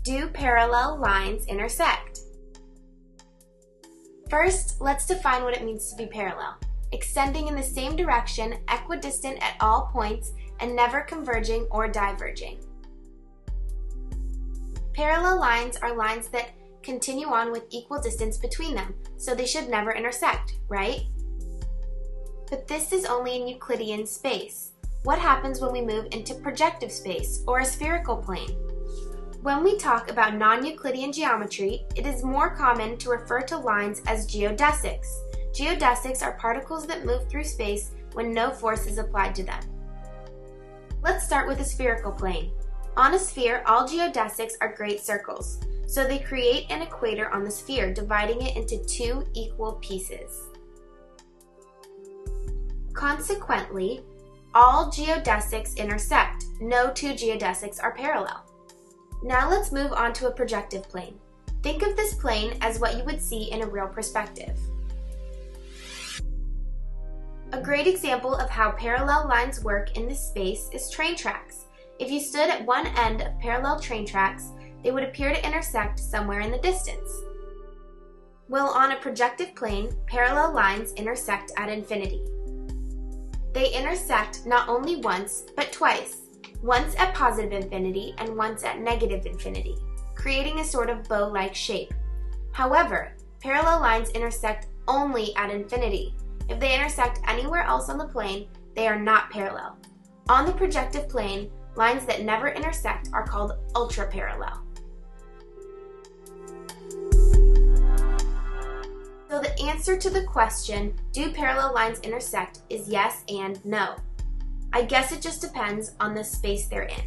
Do parallel lines intersect? First, let's define what it means to be parallel. Extending in the same direction, equidistant at all points, and never converging or diverging. Parallel lines are lines that continue on with equal distance between them, so they should never intersect, right? But this is only in Euclidean space. What happens when we move into projective space or a spherical plane? When we talk about non-Euclidean geometry, it is more common to refer to lines as geodesics. Geodesics are particles that move through space when no force is applied to them. Let's start with a spherical plane. On a sphere, all geodesics are great circles, so they create an equator on the sphere, dividing it into two equal pieces. Consequently, all geodesics intersect. No two geodesics are parallel. Now let's move on to a projective plane. Think of this plane as what you would see in a real perspective. A great example of how parallel lines work in this space is train tracks. If you stood at one end of parallel train tracks, they would appear to intersect somewhere in the distance. Well, on a projective plane, parallel lines intersect at infinity. They intersect not only once, but twice. Once at positive infinity and once at negative infinity, creating a sort of bow-like shape. However, parallel lines intersect only at infinity. If they intersect anywhere else on the plane, they are not parallel. On the projective plane, lines that never intersect are called ultraparallel. So the answer to the question, do parallel lines intersect, is yes and no. I guess it just depends on the space they're in.